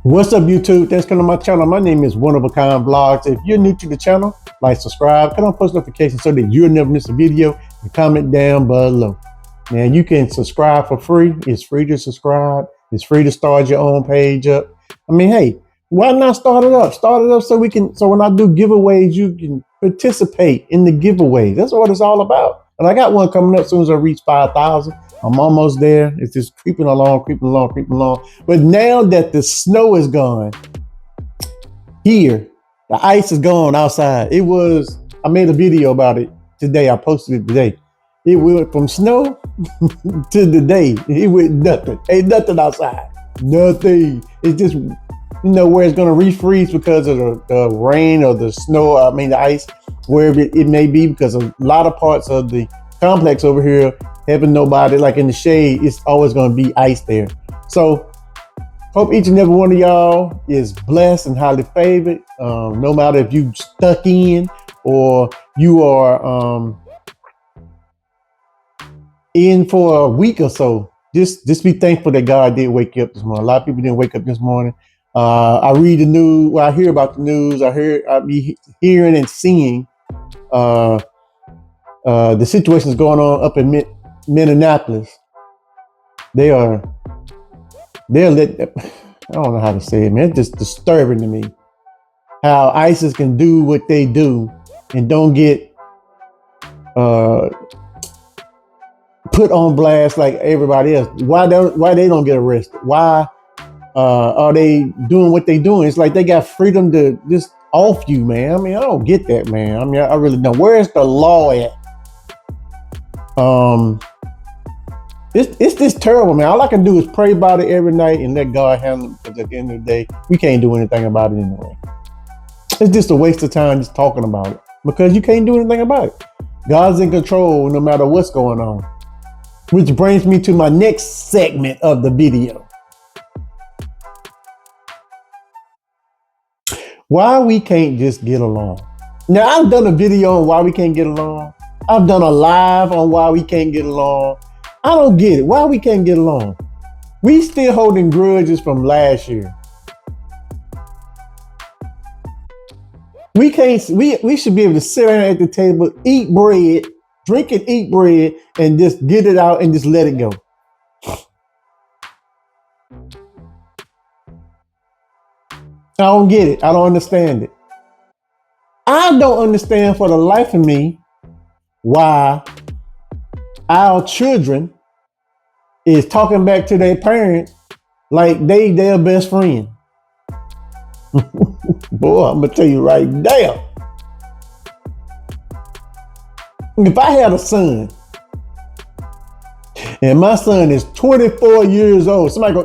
What's up, YouTube? Thanks for coming to my channel. My name is One of a Kind Vlogs. If you're new to the channel, like, subscribe, turn on post notifications so that you'll never miss a video, and comment down below. Now, you can subscribe for free. It's free to subscribe. It's free to start your own page up. I mean, hey, why not start it up? Start it up so when I do giveaways, you can participate in the giveaways. That's what it's all about. And I got one coming up as soon as I reach 5,000. I'm almost there. It's just creeping along, creeping along, creeping along. But now that the snow is gone, here, the ice is gone outside. I made a video about it today. I posted it today. It went from snow to the day. It went nothing. Ain't nothing outside. Nothing. It's just, where it's going to refreeze because of the rain or the snow, the ice, wherever it may be, because a lot of parts of the complex over here, having nobody like in the shade, it's always going to be ice there. So hope each and every one of y'all is blessed and highly favored. No matter if you stuck in or you are in for a week or so, just be thankful that God did wake you up this morning. A lot of people didn't wake up this morning. I read the news. Well, I hear about the news. I be hearing and seeing the situations going on up in Minneapolis. They're lit. I don't know how to say it, man. It's just disturbing to me how ISIS can do what they do and don't get put on blast like everybody else. Why they don't get arrested? Why are they doing what they doing? It's like they got freedom to just off you, man. I mean, I don't get that, man. I mean, I really don't. Where's the law at? It's just terrible, man. All I can do is pray about it every night and let God handle it, because at the end of the day, we can't do anything about it anyway. It's just a waste of time just talking about it, because you can't do anything about it. God's in control no matter what's going on. Which brings me to my next segment of the video. Why we can't just get along. Now, I've done a video on why we can't get along. I've done a live on why we can't get along. I don't get it. Why we can't get along? We still holding grudges from last year. We should be able to sit down at the table, eat bread, drink and eat bread, and just get it out and just let it go. I don't get it. I don't understand it. I don't understand for the life of me why our children is talking back to their parents like they their best friend. Boy, I'm gonna tell you right now. If I had a son and my son is 24 years old, somebody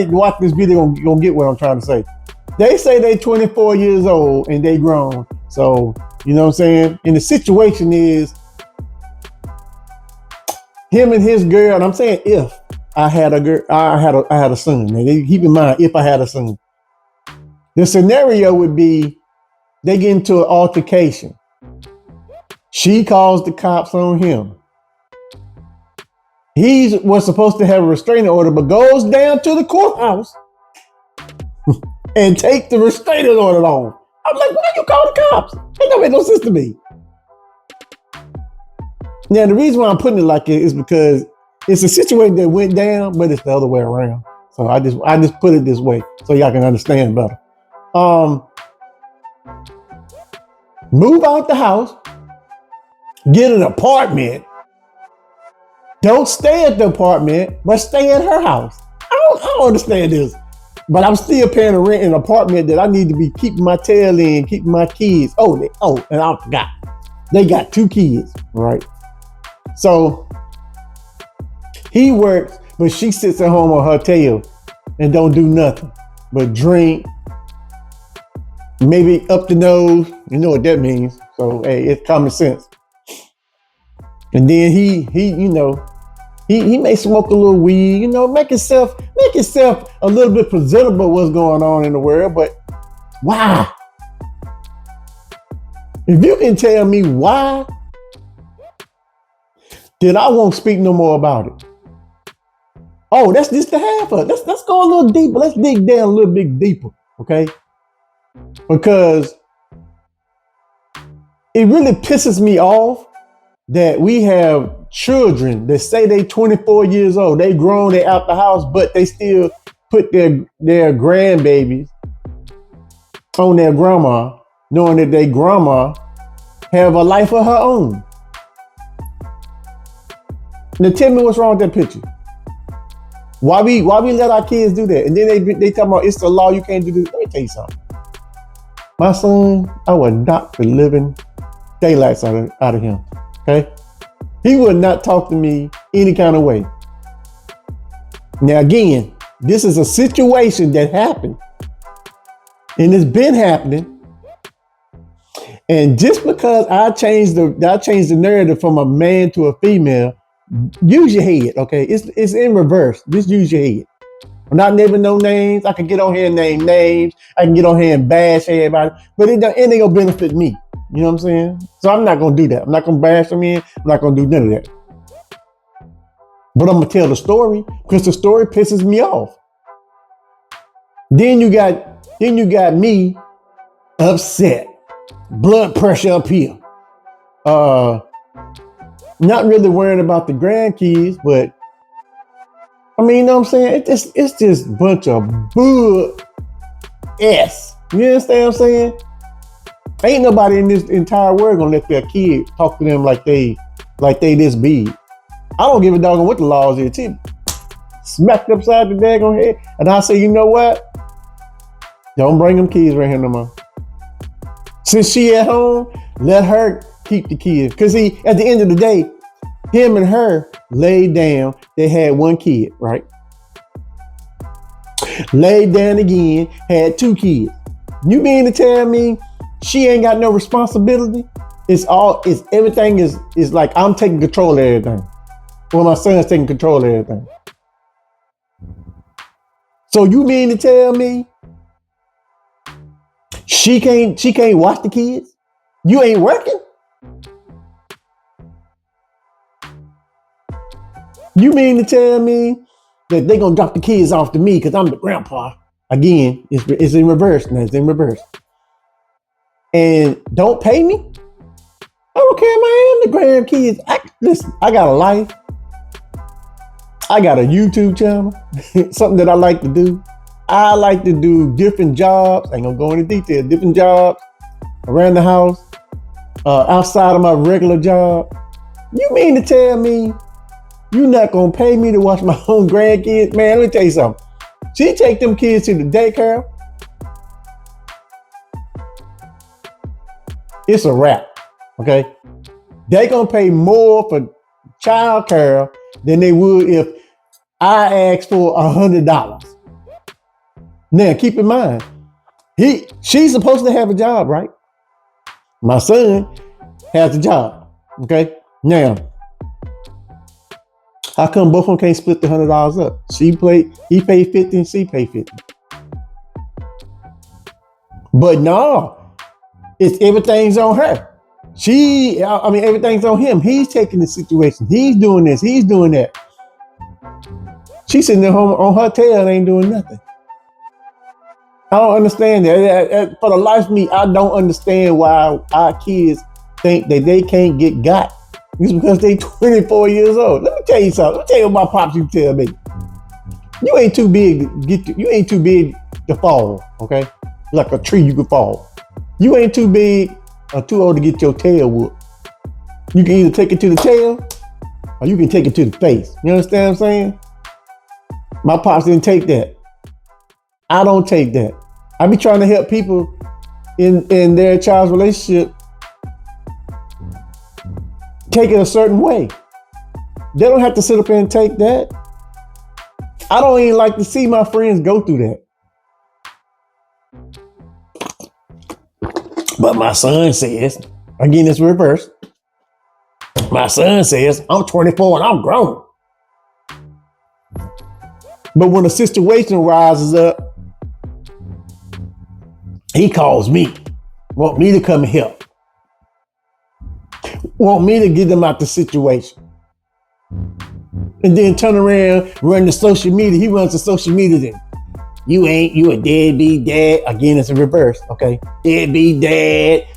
watch this video gonna get what I'm trying to say. They say they 24 years old and they grown. So, you know what I'm saying? And the situation is him and his girl, and I'm saying if I had a girl, I had a son. Now, keep in mind, if I had a son, the scenario would be they get into an altercation. She calls the cops on him. He was supposed to have a restraining order, but goes down to the courthouse and take the restraining order off. I'm like, why you call the cops? That don't make no sense to me. Now, the reason why I'm putting it like it is because it's a situation that went down, but it's the other way around. So I just put it this way so y'all can understand better. Move out the house, get an apartment. Don't stay at the apartment, but stay at her house. I don't understand this. But I'm still paying a rent in an apartment that I need to be keeping my tail in, keeping my kids. And I forgot. They got 2 kids, right? So he works, but she sits at home on her tail and don't do nothing but drink, maybe up the nose. You know what that means. So, hey, it's common sense. And then he may smoke a little weed, make himself a little bit presentable what's going on in the world. But why? If you can tell me why, then I won't speak no more about it. Oh, that's just the half of it. Let's go a little deeper. Let's dig down a little bit deeper, okay? Because it really pisses me off that we have children that say they 24 years old, they grown, they out the house, but they still put their grandbabies on their grandma, knowing that their grandma have a life of her own. Now tell me what's wrong with that picture. Why we let our kids do that? And then they talk about it's the law, you can't do this. Let me tell you something. My son, I would knock the living daylights out of him. Okay? He would not talk to me any kind of way. Now again, this is a situation that happened. And it's been happening. And just because I changed the narrative from a man to a female, use your head, okay? It's in reverse. Just use your head. I'm not naming no names. I can get on here and name names. I can get on here and bash everybody, but it ain't gonna benefit me. You know what I'm saying? So I'm not gonna do that. I'm not gonna bash them in. I'm not gonna do none of that. But I'm gonna tell the story because the story pisses me off. Then you got me upset, blood pressure up here. Not really worrying about the grandkids, but I mean, you know what I'm saying? It's just a bunch of bull S. You understand what I'm saying? Ain't nobody in this entire world gonna let their kid talk to them like they this big. I don't give a dog on what the laws is. Too. Smacked upside the daggone head. And I say, you know what? Don't bring them kids right here no more. Since she at home, let her keep the kids. Cause at the end of the day, him and her laid down. They had one kid, right? Laid down again, had two kids. You mean to tell me she ain't got no responsibility? Everything is like I'm taking control of everything. Well, my son's taking control of everything. So you mean to tell me she can't watch the kids? You ain't working? You mean to tell me that they gonna drop the kids off to me because I'm the grandpa? Again, it's in reverse now. It's in reverse. And don't pay me? I don't care, man. The grandkids. Listen, I got a life. I got a YouTube channel. Something that I like to do. I like to do different jobs. I ain't gonna go into detail. Different jobs around the house, outside of my regular job. You mean to tell me you not gonna pay me to watch my own grandkids? Man, let me tell you something. She take them kids to the daycare. It's a wrap, okay? They gonna pay more for child care than they would if I asked for $100. Now, keep in mind, she's supposed to have a job, right? My son has a job, okay? Now, how come both of them can't split the $100 up? He paid 50 and she paid 50. But no, everything's on her. Everything's on him. He's taking the situation. He's doing this. He's doing that. She's sitting at home on her tail and ain't doing nothing. I don't understand that. For the life of me, I don't understand why our kids think that they can't get got. It's because they 24 years old. Let me tell you something. Let me tell you what my pops used to tell me. You ain't too big you ain't too big to fall, okay? Like a tree you could fall. You ain't too big or too old to get your tail whooped. You can either take it to the tail or you can take it to the face. You understand what I'm saying? My pops didn't take that. I don't take that. I be trying to help people in their child's relationship take it a certain way. They don't have to sit up there and take that. I don't even like to see my friends go through that. But my son says, again, it's reverse. My son says, I'm 24 and I'm grown. But when a situation rises up, he calls me, want me to come and help. Want me to get them out the situation. and then turn around, run the social media. He runs the social media then. You a deadbeat dad. Again, it's a reverse, okay? Deadbeat dad.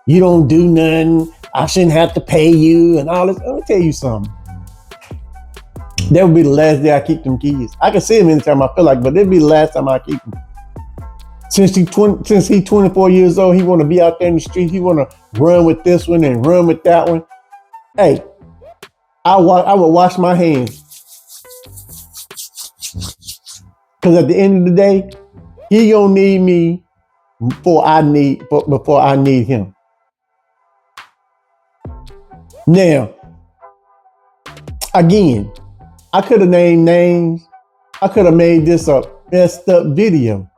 You don't do nothing. I shouldn't have to pay you and all this. Let me tell you something. That would be the last day I keep them kids. I can see him anytime I feel like, but it'll be the last time I keep them. Since he's 24 years old, he want to be out there in the street. He want to run with this one and run with that one. Hey, I would wash my hands. Because at the end of the day, he gonna need me before I need him. Now, again, I could have named names. I could have made this a messed up video.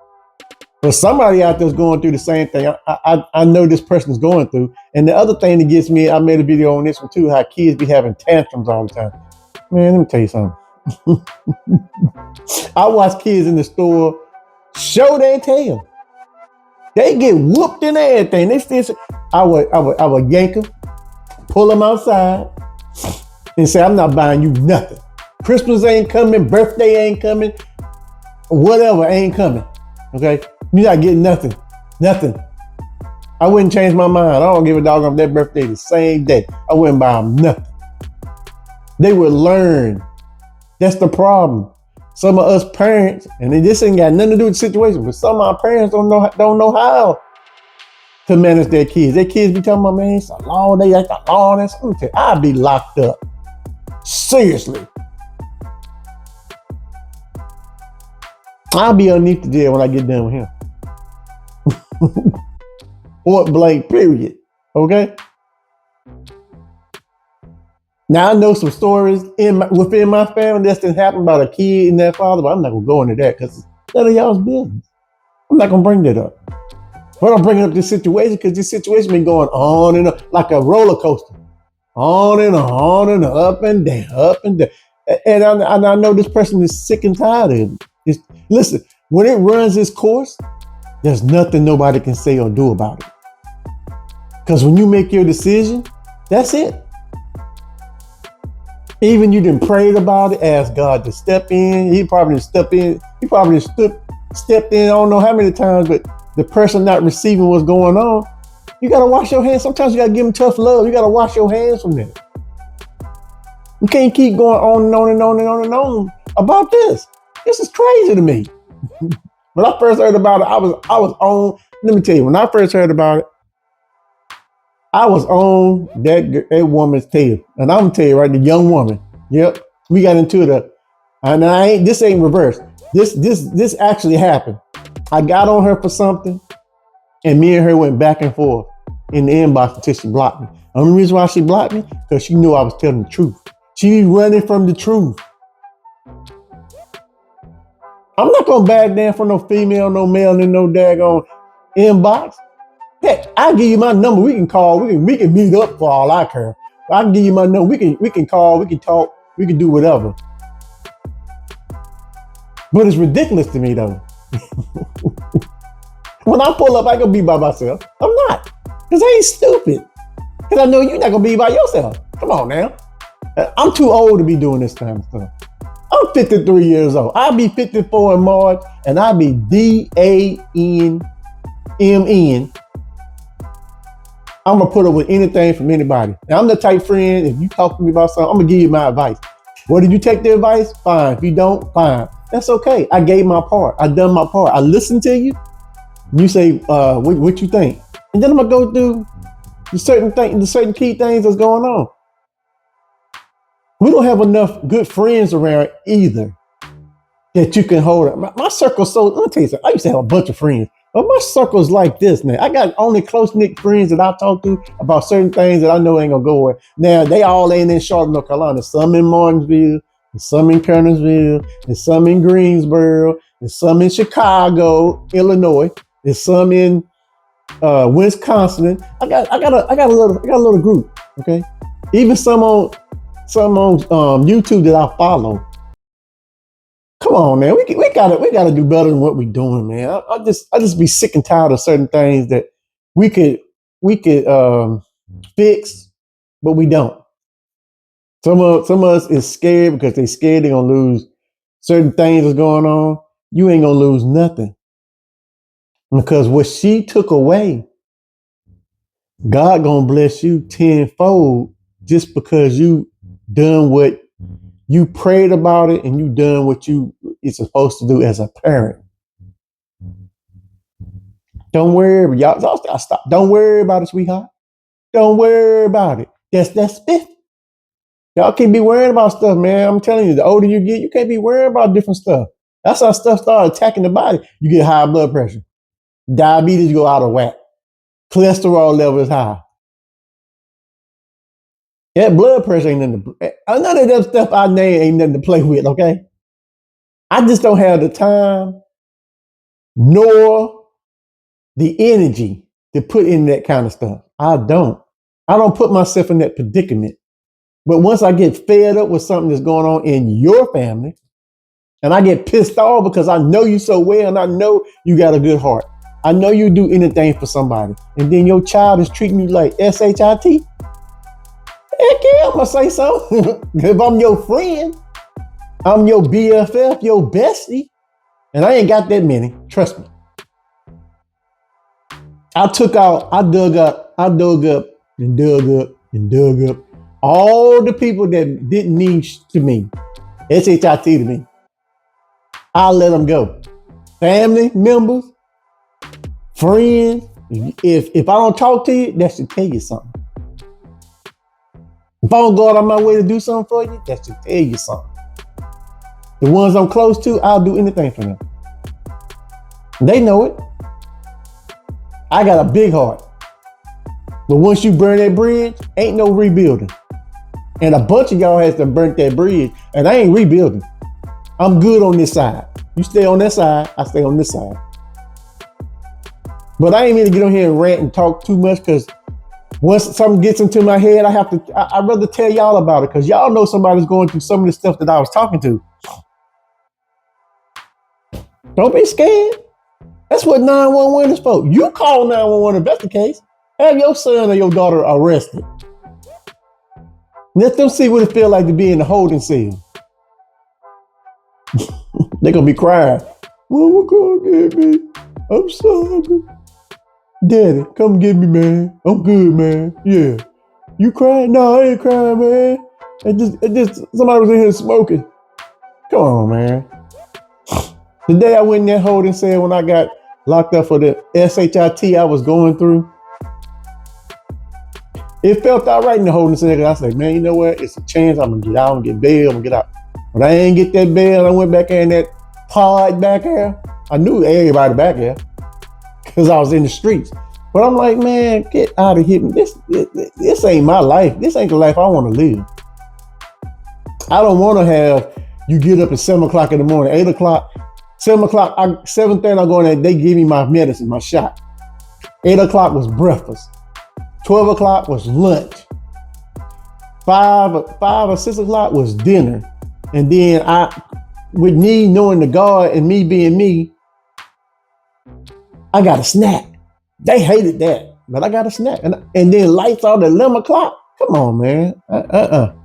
But somebody out there's going through the same thing. I know this person's going through. And the other thing that gets me, I made a video on this one too, how kids be having tantrums all the time. Man, let me tell you something. I watch kids in the store show their tail. They get whooped and everything. They still, I would yank them, pull them outside, and say, I'm not buying you nothing. Christmas ain't coming, birthday ain't coming, whatever ain't coming. Okay? You're not getting nothing. Nothing. I wouldn't change my mind. I don't give a dog on their birthday the same day. I wouldn't buy them nothing. They would learn. That's the problem. Some of us parents, and this ain't got nothing to do with the situation, but some of our parents don't know how to manage their kids. Their kids be talking about, man, it's a long day, like a long day. I'll be locked up. Seriously. I'll be underneath the jail when I get done with him. Point blank, period. Okay? Now, I know some stories within my family that's been happened about a kid and their father, but I'm not going to go into that because it's none of y'all's business. I'm not going to bring that up. But I'm bringing up this situation because this situation been going on and on, like a roller coaster. On and up and down, up and down. And I know this person is sick and tired of it. Listen, when it runs its course, there's nothing nobody can say or do about it. Because when you make your decision, that's it. Even you done prayed about it, asked God to step in. He probably stepped in. He probably stepped in, I don't know how many times, but the person not receiving what's going on, you got to wash your hands. Sometimes you got to give them tough love. You got to wash your hands from that. You can't keep going on and on and on and on and on about this. This is crazy to me. When I first heard about it, I was on, let me tell you, when I first heard about it, I was on that woman's tail. And I'm gonna tell you, right, the young woman. Yep. We got into and this ain't reverse. This actually happened. I got on her for something, and me and her went back and forth in the inbox until she blocked me. The only reason why she blocked me, because she knew I was telling the truth. She running from the truth. I'm not gonna back down for no female, no male, and no daggone inbox. Heck, I'll give you my number. We can call. We can meet up for all I care. I can give you my number. We can call. We can talk. We can do whatever. But it's ridiculous to me though. When I pull up, I gonna be by myself. I'm not, cause I ain't stupid. Cause I know you're not gonna be by yourself. Come on now. I'm too old to be doing this kind of stuff. I'm 53 years old. I'll be 54 in March, and I'll be DANMN. I'm gonna put up with anything from anybody. And I'm the type friend, if you talk to me about something, I'm gonna give you my advice. Whether you take the advice, fine. If you don't, fine. That's okay. I gave my part. I done my part. I listened to you. You say, what you think? And then I'm gonna go through the certain key things that's going on. We don't have enough good friends around either that you can hold up. My circle's so, let me tell you something. I used to have a bunch of friends, but my circle's like this now. I got only close-knit friends that I talk to about certain things that I know ain't gonna go away. Now, they all ain't in Charlotte, North Carolina. Some in Martinsville, and some in Kernersville, and some in Greensboro, and some in Chicago, Illinois, and some in Wisconsin. I got a little group, okay? Even some on YouTube that I follow. Come on, man. We gotta do better than what we're doing, man. I just be sick and tired of certain things that we could fix, but we don't. Some of us is scared because they scared they're gonna lose certain things that's going on. You ain't gonna lose nothing because what she took away, God gonna bless you tenfold just because you done what you prayed about it and you done what you is supposed to do as a parent. Don't worry, y'all stop. Don't worry about it, sweetheart. Don't worry about it. That's fifth. Y'all can't be worrying about stuff, man. I'm telling you, the older you get, you can't be worrying about different stuff. That's how stuff start attacking the body. You get high blood pressure, diabetes go out of whack, cholesterol level is high. That blood pressure ain't nothing. None of that stuff I name ain't nothing to play with. Okay, I just don't have the time nor the energy to put in that kind of stuff. I don't. I don't put myself in that predicament. But once I get fed up with something that's going on in your family, and I get pissed off because I know you so well and I know you got a good heart. I know you do anything for somebody. And then your child is treating you like SHIT. Heck yeah, I'm going to say so. If I'm your friend, I'm your BFF, your bestie. And I ain't got that many. Trust me. I dug up all the people that didn't mean to me. SHIT to me. I'll let them go. Family members, friends. If I don't talk to you, that should tell you something. If I don't go out of my way to do something for you, that should tell you something. The ones I'm close to, I'll do anything for them. They know it. I got a big heart. But once you burn that bridge, ain't no rebuilding. And a bunch of y'all has to burn that bridge, and I ain't rebuilding. I'm good on this side. You stay on that side, I stay on this side. But I ain't mean to get on here and rant and talk too much because once something gets into my head, I'd rather tell y'all about it because y'all know somebody's going through some of the stuff that I was talking to. Don't be scared. That's what 911 is for. You call 911 if that's the case. Have your son or your daughter arrested. Let them see what it feels like to be in the holding cell. They're going to be crying. Mama, come get me. I'm sorry. Daddy, come get me, man. I'm good, man. Yeah. You crying? No, I ain't crying, man. It just somebody was in here smoking. Come on, man. The day I went in that holding cell when I got locked up for the SHIT I was going through, it felt all right in the holding cell. I was like, man, you know what? It's a chance I'm going to get out and get bail. I'm going to get out. But I ain't get that bail. I went back in that pod back there. I knew everybody back there because I was in the streets. But I'm like, man, get out of here. This ain't my life. This ain't the life I want to live. I don't want to have you get up at 7 o'clock in the morning, 8 o'clock, 7 o'clock, 7:30, I go in there, they give me my medicine, my shot. 8 o'clock was breakfast. 12 o'clock was lunch. 5 or 6 o'clock was dinner. And then with me knowing the God and me being me, I got a snack. They hated that, but I got a snack. And then lights out at 11 o'clock. Come on, man.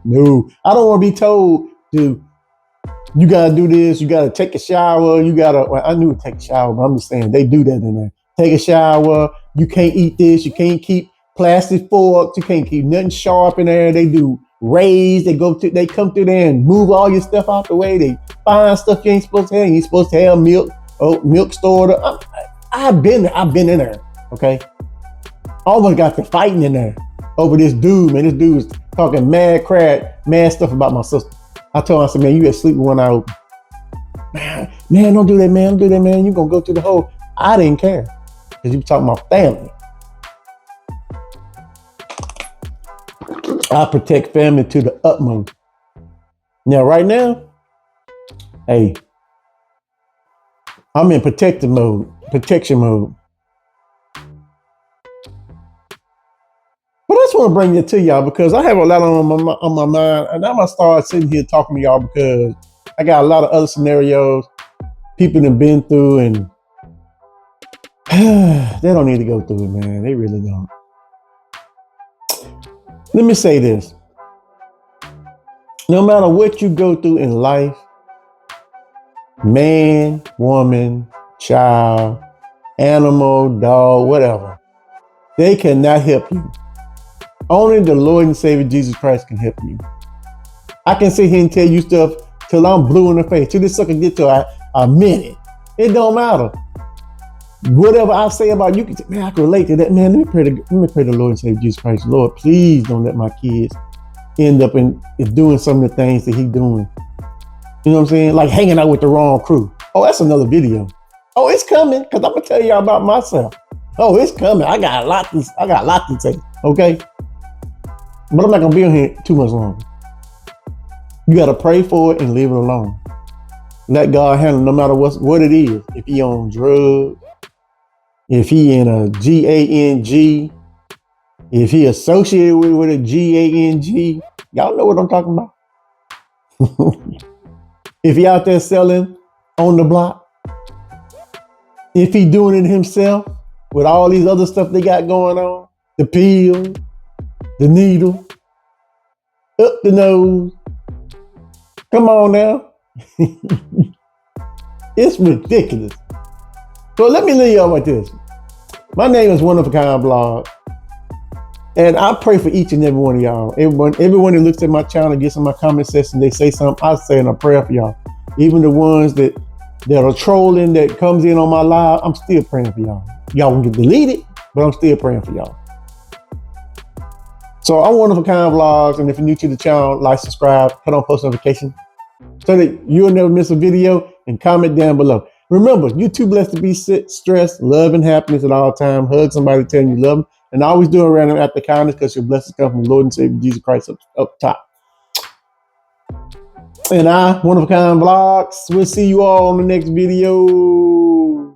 No, I don't want to be told to, you got to do this. You got to take a shower. I knew to take a shower, but I'm just saying they do that in there. Take a shower. You can't eat this. You can't keep plastic forks. You can't keep nothing sharp in there. They do raise. They come through there and move all your stuff out the way. They find stuff you ain't supposed to have. You ain't supposed to have milk. Milk stored up. I've been in there. Okay. Almost got to fighting in there over this dude, man. This dude was talking mad stuff about my sister. I told him, I said, man, you got to sleep with one eye open. Man, don't do that, man. Don't do that, man. You're going to go through the hole. I didn't care because you were talking about family. I protect family to the utmost. Now, right now, hey, I'm in protection mode. But I just want to bring it to y'all because I have a lot on my mind, and I'm gonna start sitting here talking to y'all because I got a lot of other scenarios people have been through, and they don't need to go through it, man. They really don't. Let me say this. No matter what you go through in life, man, woman, child, animal, dog, whatever, they cannot help you. Only the Lord and Savior Jesus Christ can help you. I can sit here and tell you stuff till I'm blue in the face, till this sucker get to a minute. It don't matter. Whatever I say about you, can say, man, I can relate to that. Man, let me pray to the Lord and Savior Jesus Christ. Lord, please don't let my kids end up in doing some of the things that he's doing. You know what I'm saying? Like hanging out with the wrong crew. Oh, that's another video. Oh, it's coming, because I'm gonna tell y'all about myself. Oh, it's coming. I got a lot to say. Okay? But I'm not gonna be on here too much longer. You gotta pray for it and leave it alone. Let God handle it no matter what it is. If he on drugs, if he in a GANG, if he associated with a GANG, y'all know what I'm talking about. If he out there selling on the block, if he doing it himself with all these other stuff they got going on, the pill, the needle, up the nose. Come on now. It's ridiculous. So let me leave y'all with this. My name is One of a Kind Blog. And I pray for each and every one of y'all. Everyone that looks at my channel, gets in my comment section, they say something, I say in a prayer for y'all. Even the ones that are trolling, that comes in on my live, I'm still praying for y'all. Y'all won't get deleted, but I'm still praying for y'all. So I'm One of a Kind Vlogs, and if you're new to the channel, like, subscribe, turn on post notifications so that you'll never miss a video, and comment down below. Remember, you're too blessed to be stressed, love, and happiness at all times. Hug somebody telling you love them, and always do a random act of kindness, because your blessings come from the Lord and Savior Jesus Christ up top. And I, One of a Kind Vlogs, we'll see you all on the next video.